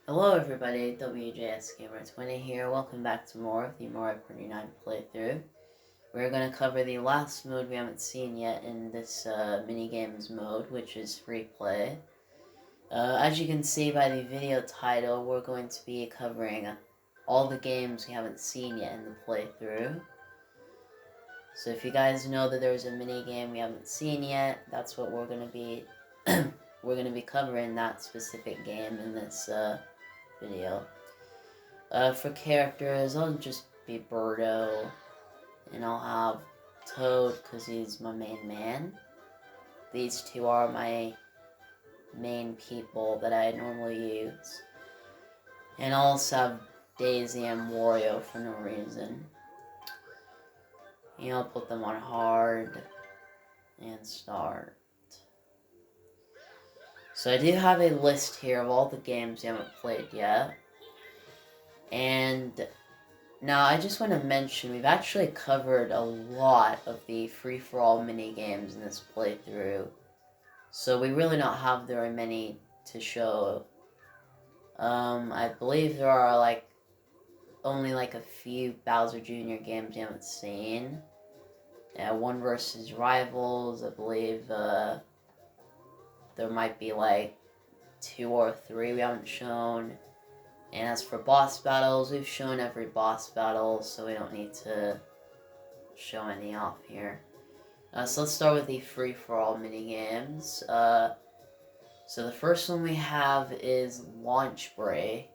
Hello everybody, WJS Gamer 20 here. Welcome back to more of the Mario Party 9 playthrough. We're going to cover the last mode we haven't seen yet in this Minigames mode, which is free play. As you can see by the video title, we're going to be covering all the games we haven't seen yet in the playthrough. So if you guys know that there's a minigame we haven't seen yet, that's what we're going to be we're going to be covering that specific game in this video. For characters, I'll just be Birdo, and I'll have Toad because he's my main man. These two are my main people that I normally use. And I'll also have Daisy and Wario for no reason. I'll put them on hard and start. So I do have a list here of all the games you haven't played yet. And now, I just want to mention, we've actually covered a lot of the free-for-all mini-games in this playthrough, so we really don't have very many to show. I believe there are, only, a few Bowser Jr. games you haven't seen. One versus Rivals, I believe, there might be, 2 or 3 we haven't shown. And as for boss battles, we've shown every boss battle, so we don't need to show any off here. So let's start with the free-for-all minigames. So the first one we have is Launch Break.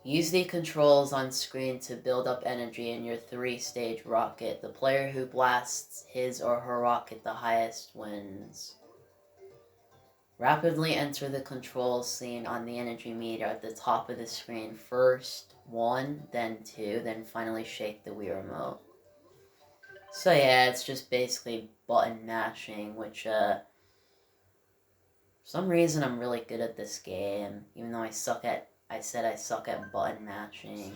Use the controls on screen to build up energy in your 3-stage rocket. The player who blasts his or her rocket the highest wins. Rapidly enter the controls seen on the energy meter at the top of the screen. First 1, then 2, then finally shake the Wii remote. So yeah, it's just basically button mashing, which, for some reason I'm really good at this game, even though I suck at button mashing.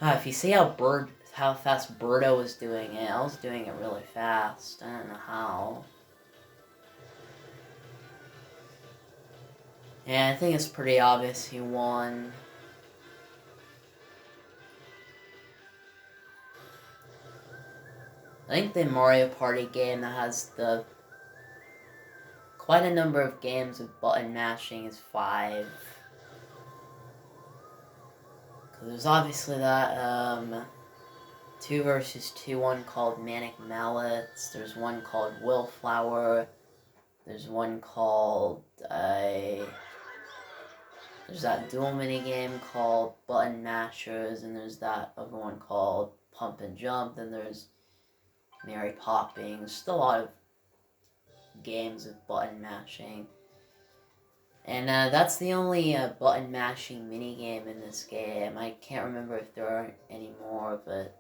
If you see how fast Birdo was doing it, I was doing it really fast. I don't know how. Yeah, I think it's pretty obvious he won. I think the Mario Party game that has quite a number of games with button mashing is 5. Because there's obviously that, 2 versus 2 one called Manic Mallets, there's one called Willflower, there's one called, there's that dual minigame called Button Mashers, and there's that other one called Pump and Jump, then there's Mary Popping. There's still a lot of games with button mashing. And that's the only button mashing minigame in this game. I can't remember if there are any more, but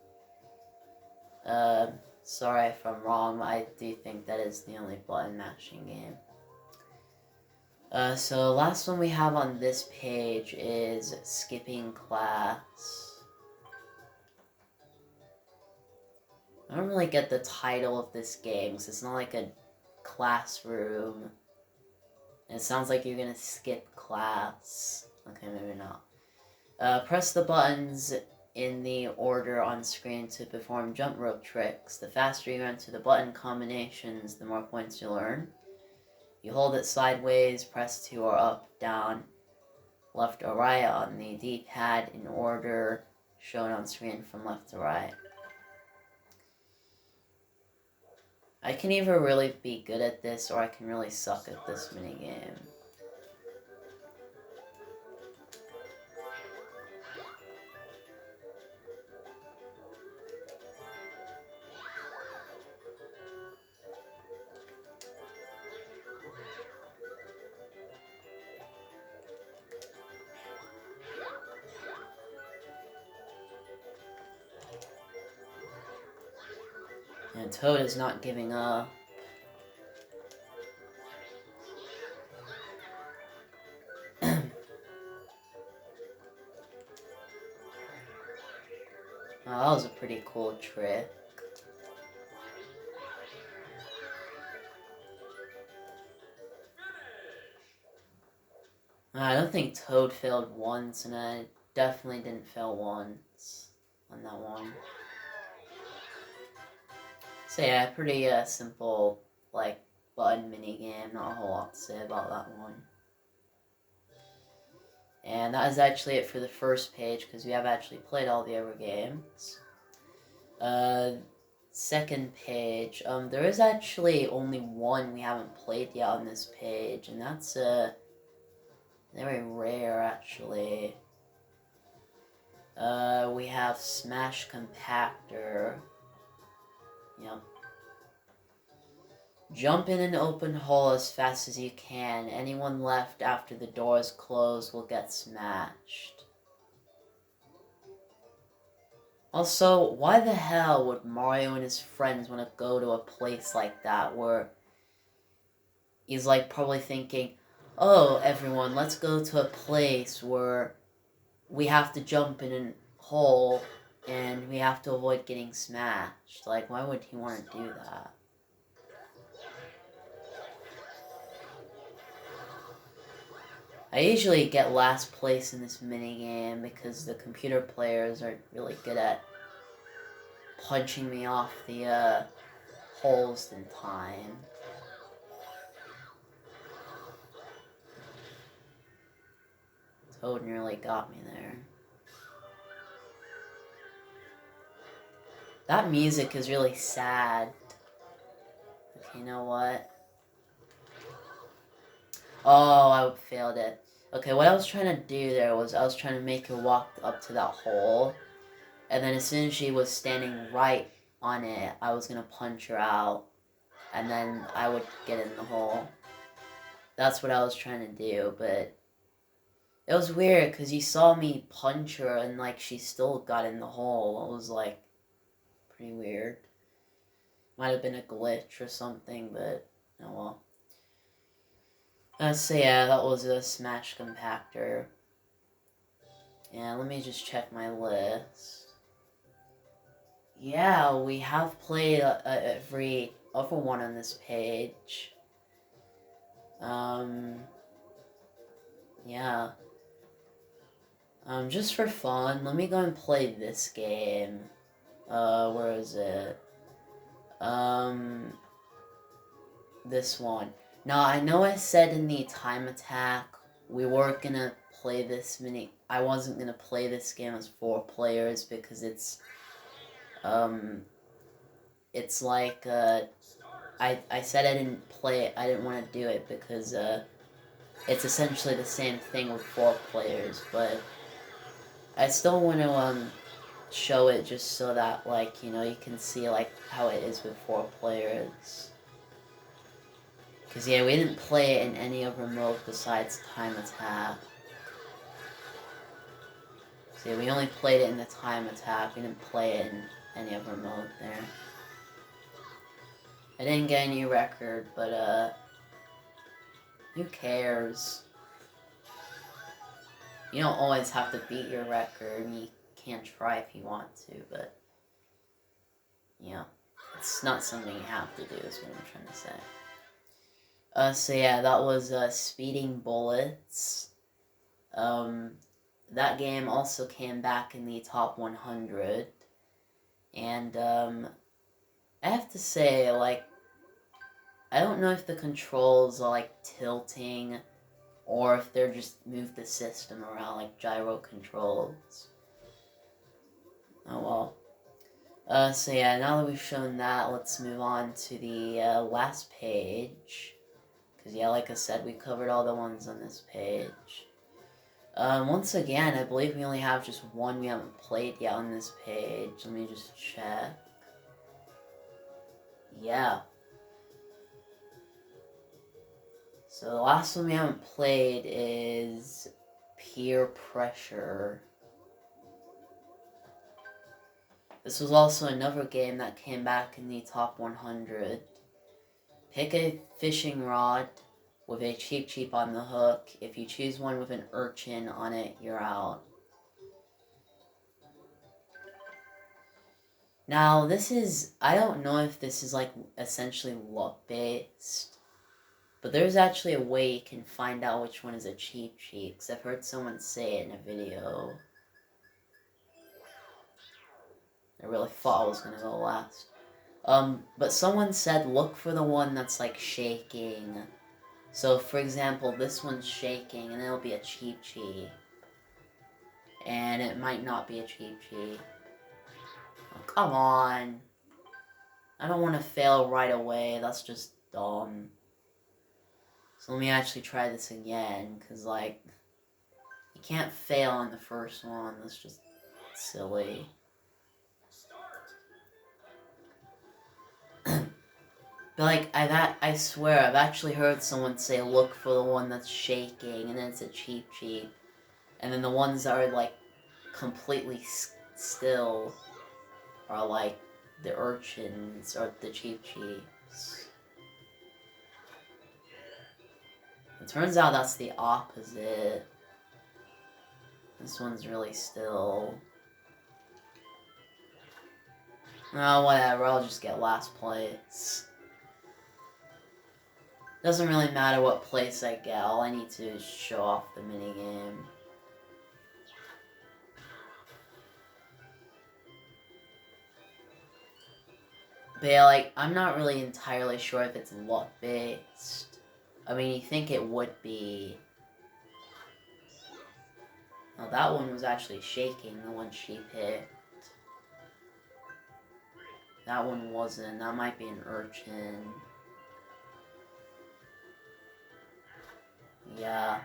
sorry if I'm wrong. I do think that is the only button mashing game. So last one we have on this page is Skipping Class. I don't really get the title of this game, because it's not like a classroom. It sounds like you're gonna skip class. Okay, maybe not. Press the buttons in the order on screen to perform jump rope tricks. The faster you enter the button combinations, the more points you'll earn. You hold it sideways, press 2 or up, down, left or right on the D-pad in order shown on screen from left to right. I can either really be good at this, or I can really suck at this minigame. And Toad is not giving up. Oh, that was a pretty cool trick. I don't think Toad failed once, and I definitely didn't fail once on that one. So yeah, pretty simple, like, button minigame, not a whole lot to say about that one. And that is actually it for the first page, because we have actually played all the other games. Second page, there is actually only one we haven't played yet on this page, and that's, very rare, actually. We have Smash Compactor. Yep. Jump in an open hole as fast as you can. Anyone left after the doors close will get smashed. Also, why the hell would Mario and his friends want to go to a place like that where he's like probably thinking, oh, everyone, let's go to a place where we have to jump in a hole and we have to avoid getting smashed. Like, why would he want to do that? I usually get last place in this minigame because the computer players are really good at punching me off the holes in time. Toad nearly got me there. That music is really sad. Okay, you know what? Oh, I failed it. Okay, what I was trying to do there was I was trying to make her walk up to that hole. And then as soon as she was standing right on it, I was going to punch her out. And then I would get in the hole. That's what I was trying to do, but it was weird because you saw me punch her and like she still got in the hole. It was like pretty weird. Might have been a glitch or something, but oh well. So yeah, that was a Smash Compactor. Yeah, let me just check my list. Yeah, we have played every other one on this page. Yeah. Just for fun, let me go and play this game. Where is it? This one. Now, I know I said in the time attack we weren't gonna play this I wasn't gonna play this game as 4 players because it's like, I said I didn't play it, I didn't want to do it because, it's essentially the same thing with 4 players, but I still want to, show it just so that, like, you know, you can see, like, how it is with 4 players. Because, yeah, we didn't play it in any other mode besides time attack. See, we only played it in the time attack, we didn't play it in any other mode there. I didn't get any record, but, who cares? You don't always have to beat your record, and you can try if you want to, but, you know, it's not something you have to do, is what I'm trying to say. So yeah, that was, Speeding Bullets. That game also came back in the top 100. And, I have to say, like, I don't know if the controls are, like, tilting, or if they're just moved the system around, like gyro controls. Oh well. So yeah, now that we've shown that, let's move on to the, last page. Because, yeah, like I said, we covered all the ones on this page. Once again, I believe we only have just one we haven't played yet on this page. Let me just check. Yeah. So the last one we haven't played is Peer Pressure. This was also another game that came back in the top 100. Pick a fishing rod with a Cheep Cheep on the hook. If you choose one with an urchin on it, you're out. Now, this is... I don't know if this is, like, essentially luck-based. But there's actually a way you can find out which one is a cheap cheat. Because I've heard someone say it in a video. I really thought I was going to go last. But someone said look for the one that's, like, shaking. So, for example, this one's shaking, and it'll be a cheap cheat. And it might not be a cheap cheat. Oh, come on. I don't want to fail right away. That's just dumb. So let me actually try this again, because, like, you can't fail on the first one. That's just silly. But, like, I swear, I've actually heard someone say, look for the one that's shaking, and then it's a cheap cheat. And then the ones that are, like, completely still are, like, the urchins, or the cheap cheats. It turns out that's the opposite. This one's really still. Oh, whatever, I'll just get last place. Doesn't really matter what place I get, all I need to do is show off the minigame. But yeah, like, I'm not really entirely sure if it's luck-based. I mean, you think it would be. Oh, that one was actually shaking, the one she picked. That one wasn't. That might be an urchin. Yeah.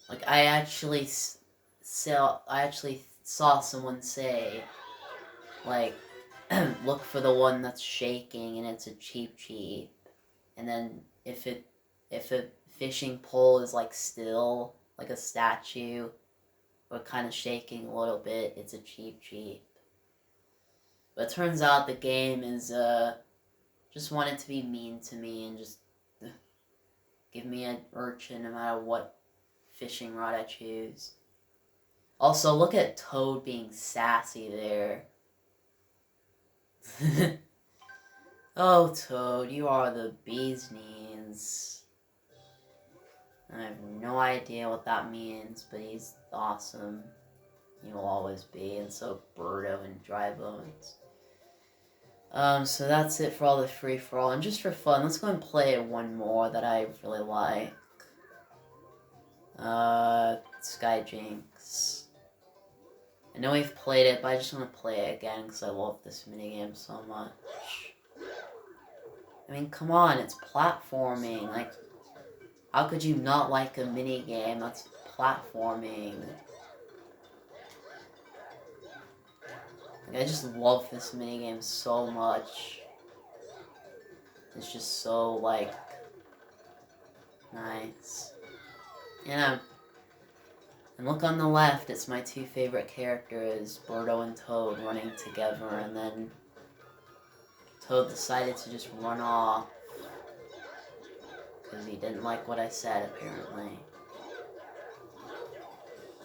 Like, I actually saw someone say, like, look for the one that's shaking and it's a cheap cheat. And then if a fishing pole is, like, still, like a statue, but kind of shaking a little bit, it's a cheap cheat. But it turns out the game is, just wanted to be mean to me and just give me an urchin no matter what fishing rod I choose. Also, look at Toad being sassy there. Oh, Toad, you are the bee's knees. I have no idea what that means, but he's awesome. He will always be, and so Birdo and Dry Bones. So that's it for all the free-for-all. And just for fun, let's go and play one more that I really like. Sky Jinx. I know we've played it, but I just want to play it again because I love this minigame so much. I mean, come on, it's platforming. Like, how could you not like a minigame that's platforming? Like, I just love this minigame so much. It's just so, like, nice. Yeah. And look on the left, it's my two favorite characters, Birdo and Toad, running together, and then Toad decided to just run off. Because he didn't like what I said, apparently.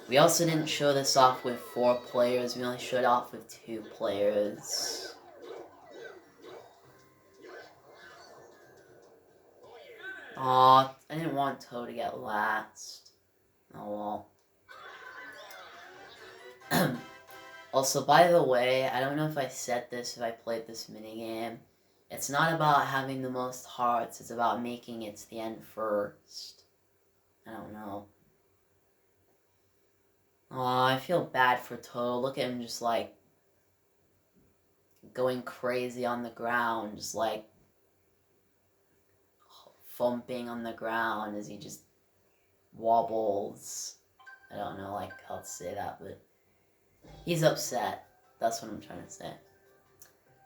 We also didn't show this off with 4 players, we only showed it off with 2 players. Aw, I didn't want Toad to get last. Oh well. Also, by the way, I don't know if I said this if I played this minigame. It's not about having the most hearts, it's about making it to the end first. I don't know. Aw, I feel bad for Toad. Look at him just, like, going crazy on the ground. Just, like, thumping on the ground as he just wobbles. I don't know, like, how to say that, but he's upset. That's what I'm trying to say.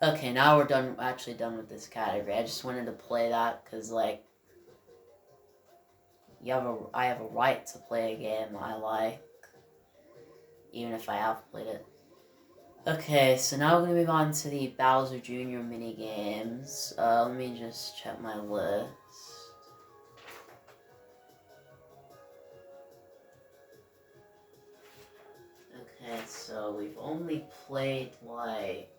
Okay, now we're actually done with this category. I just wanted to play that because, like, I have a right to play a game I like, even if I have played it. Okay, so now we're going to move on to the Bowser Jr. minigames. Let me just check my list. Okay, so we've only played like...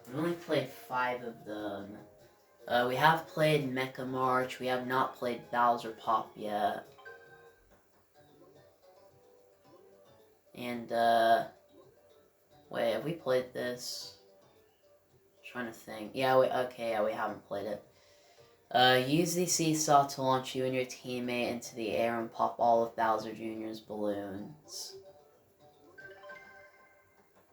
We've only played 5 of them. We have played Mecha March, we have not played Bowser Pop yet. And, wait, have we played this? I'm trying to think. Yeah, we haven't played it. Use the seesaw to launch you and your teammate into the air and pop all of Bowser Jr.'s balloons.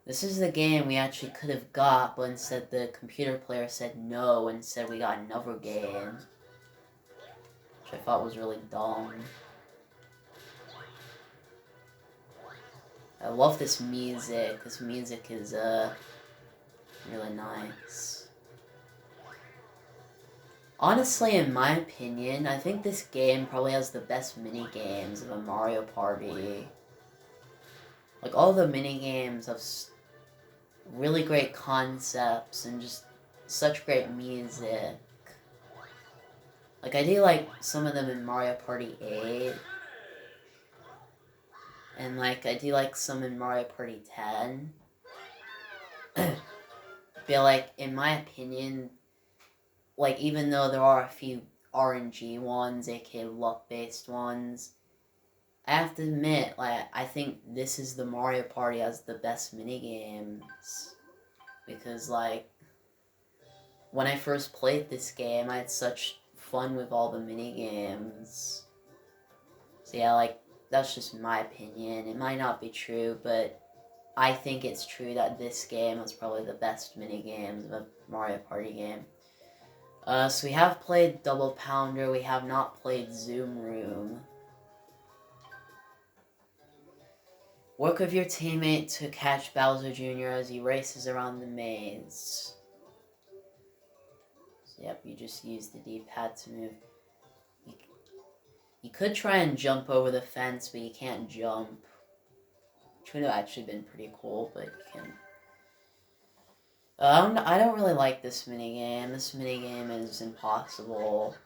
This is the game we actually could have got, but instead the computer player said no, and instead we got another game. Which I thought was really dumb. I love this music. This music is, really nice. Honestly, in my opinion, I think this game probably has the best mini-games of a Mario Party. Like, all the mini-games have really great concepts and just such great music. Like, I do like some of them in Mario Party 8. And, like, I do like some in Mario Party 10. But, like, in my opinion, like, even though there are a few RNG ones, aka luck-based ones, I have to admit, like, I think this is the Mario Party has the best minigames. Because, like, when I first played this game, I had such fun with all the minigames. So yeah, like, that's just my opinion. It might not be true, but I think it's true that this game is probably the best minigames of a Mario Party game. So we have played Double Pounder, we have not played Zoom Room. Work with your teammate to catch Bowser Jr. as he races around the maze. So, yep, you just use the D-pad to move. You could try and jump over the fence, but you can't jump. Which would have actually been pretty cool, but you can't. I don't really like this minigame. This minigame is impossible.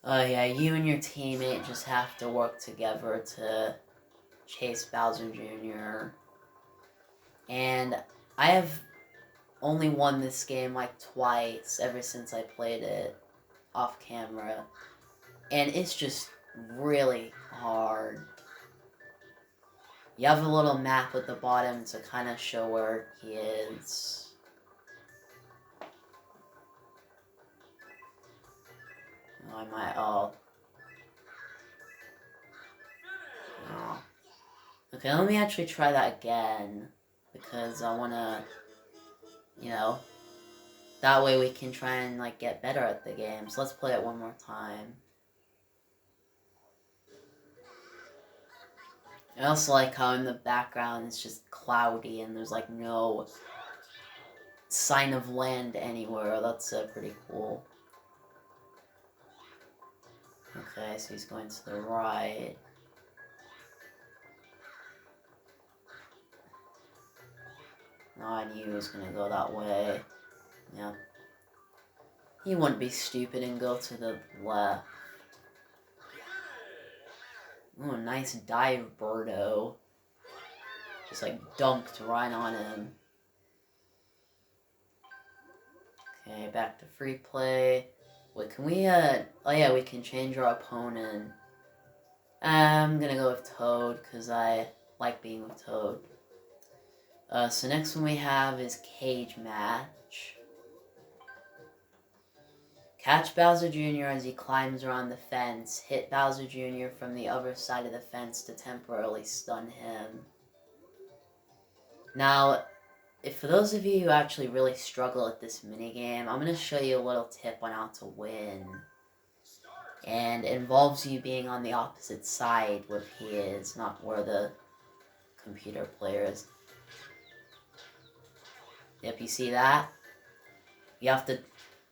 Yeah, you and your teammate just have to work together to chase Bowser Jr. And I have only won this game like twice ever since I played it off camera. And it's just really hard. You have a little map at the bottom to kind of show where he is. Oh, I might, oh. Okay, let me actually try that again. Because I want to, you know, that way we can try and, like, get better at the game. So let's play it one more time. I also like how in the background it's just cloudy and there's, like, no sign of land anywhere. That's pretty cool. Okay, so he's going to the right. Oh, I knew he was going to go that way. Yep. He wouldn't be stupid and go to the left. Oh, nice dive, Birdo. Just, like, dunked right on him. Okay, back to free play. Wait, can we, oh yeah, we can change our opponent. I'm gonna go with Toad, because I like being with Toad. So next one we have is Cage Match. Catch Bowser Jr. as he climbs around the fence. Hit Bowser Jr. from the other side of the fence to temporarily stun him. Now, if for those of you who actually really struggle at this minigame, I'm going to show you a little tip on how to win. And it involves you being on the opposite side where he is, not where the computer player is. Yep, you see that? You have to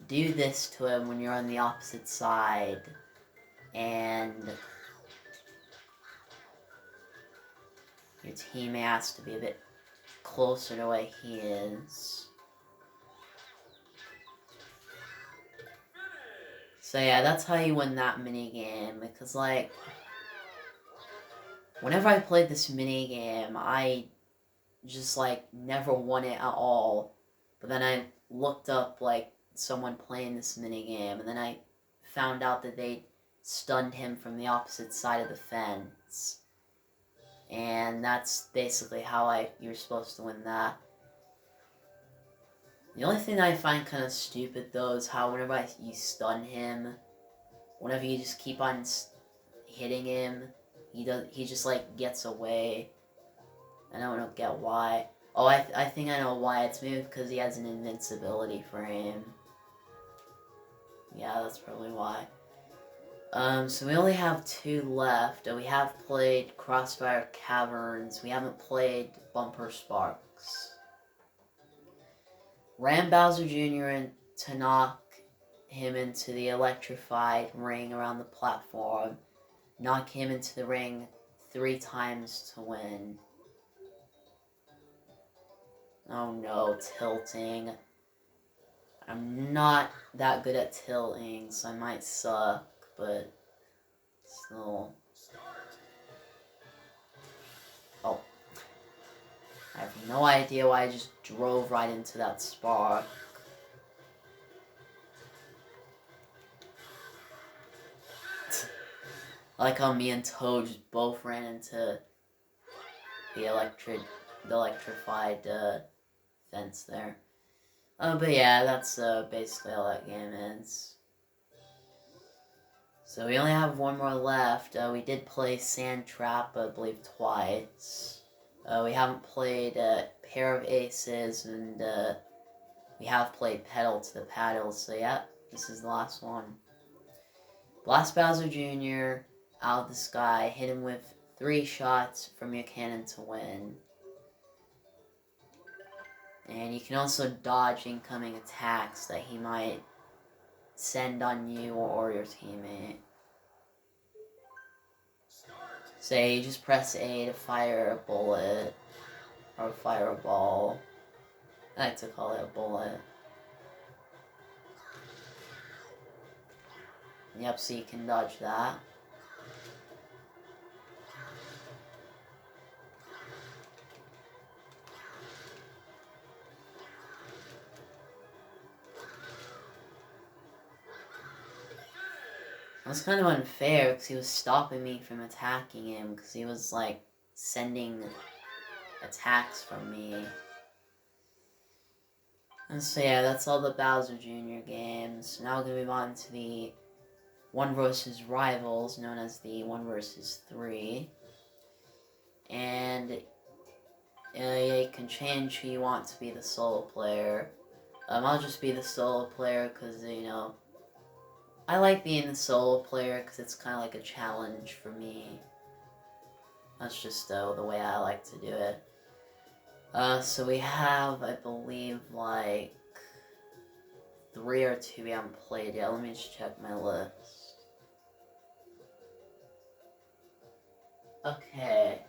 do this to him when you're on the opposite side. And your teammate has to be a bit closer to where he is. So yeah, that's how you win that minigame, because, like, whenever I played this minigame, I just, like, never won it at all. But then I looked up, like, someone playing this minigame, and then I found out that they stunned him from the opposite side of the fence. And that's basically how you're supposed to win that. The only thing I find kind of stupid, though, is how whenever you stun him, whenever you just keep on hitting him, he just, like, gets away. I don't get why. Oh, I think I know why. It's maybe because he has an invincibility for him. Yeah, that's probably why. So we only have 2 left. We have played Crossfire Caverns. We haven't played Bumper Sparks. Ram Bowser Jr. to knock him into the electrified ring around the platform. Knock him into the ring 3 times to win. Oh no, tilting. I'm not that good at tilting, so I might suck, but still. Oh. I have no idea why I just drove right into that spark. I like how me and Toad just both ran into the electrified fence there. But yeah, that's basically all that game is. So we only have 1 more left. We did play Sand Trap, I believe, twice. We haven't played Pair of Aces, and we have played Pedal to the Paddle, so yeah, this is the last one. Blast Bowser Jr. out of the sky, hit him with 3 shots from your cannon to win. And you can also dodge incoming attacks that he might send on you or your teammate. Say, you just press A to fire a bullet, or fire a ball. I like to call it a bullet. Yep, so you can dodge that. It was kind of unfair because he was stopping me from attacking him because he was like sending attacks from me. And so yeah, that's all the Bowser Jr. games. Now we're going to move on to the 1 versus Rivals, known as the 1 versus 3. And you can change who you want to be the solo player. I'll just be the solo player because, you know, I like being the solo player because it's kind of like a challenge for me. That's just the way I like to do it. So we have, I believe, like 3 or 2 we haven't played yet. Let me just check my list. Okay.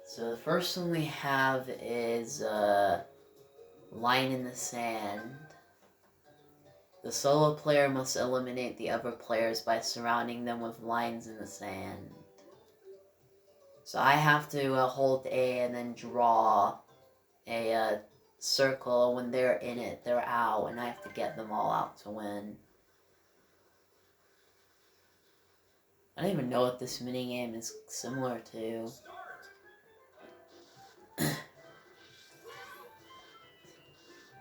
So the first one we have is Line in the Sand. The solo player must eliminate the other players by surrounding them with lines in the sand. So I have to hold A and then draw a circle. When they're in it, they're out, and I have to get them all out to win. I don't even know what this minigame is similar to.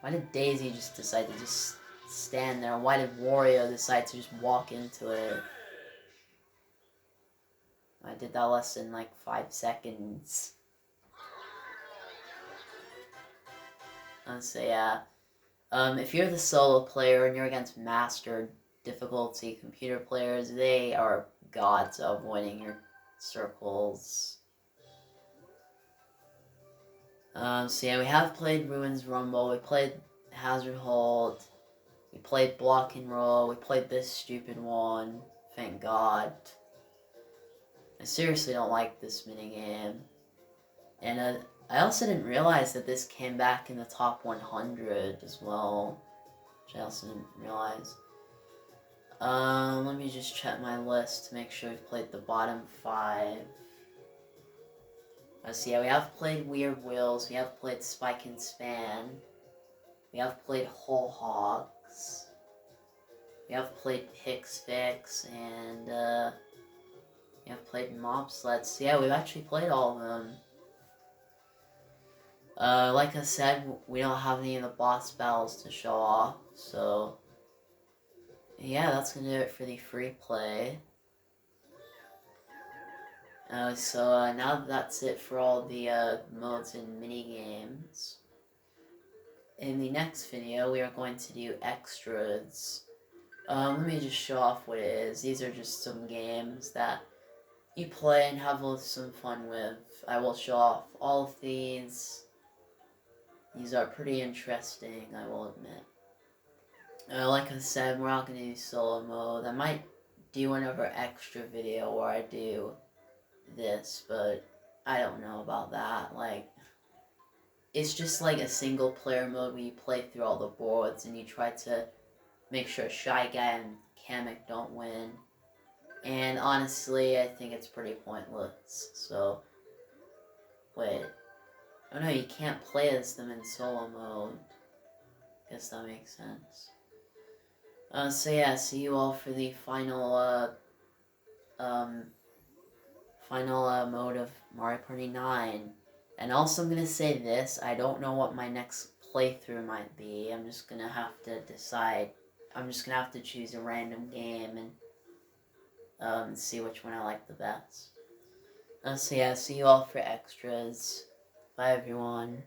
Why did Daisy just decide to just stand there? Why did Wario decide to just walk into it? I did that less than like 5 seconds. So yeah. If you're the solo player and you're against master difficulty computer players, they are gods of winning your circles. So yeah, we have played Ruins Rumble, we played Hazard Hold, we played Block and Roll, we played this stupid one, thank God. I seriously don't like this minigame. And I also didn't realize that this came back in the top 100 as well, which I also didn't realize. Let me just check my list to make sure we've played the bottom 5. Let's see, yeah, we have played Weird Wheels, we have played Spike and Span, we have played Whole Hogs, we have played Pix Fix, and we have played Mob Sleds. So yeah, we've actually played all of them. Like I said, we don't have any of the boss battles to show off, so yeah, that's gonna do it for the free play. So now that's it for all the modes and mini games. In the next video, we are going to do extras. Let me just show off what it is. These are just some games that you play and have some fun with. I will show off all of these. These are pretty interesting, I will admit. Like I said, we're not going to do solo mode. I might do another extra video where I do this, but I don't know about that. Like, it's just like a single player mode where you play through all the boards and you try to make sure Shy Guy and Kamek don't win. And honestly, I think it's pretty pointless. So, wait. Oh no, you can't play as them in solo mode. Guess that makes sense. So yeah, see you all for the final mode of Mario Party 9. And also I'm gonna say this, I don't know what my next playthrough might be. I'm just gonna have to decide. I'm just gonna have to choose a random game and see which one I like the best. So yeah, see you all for extras. Bye everyone.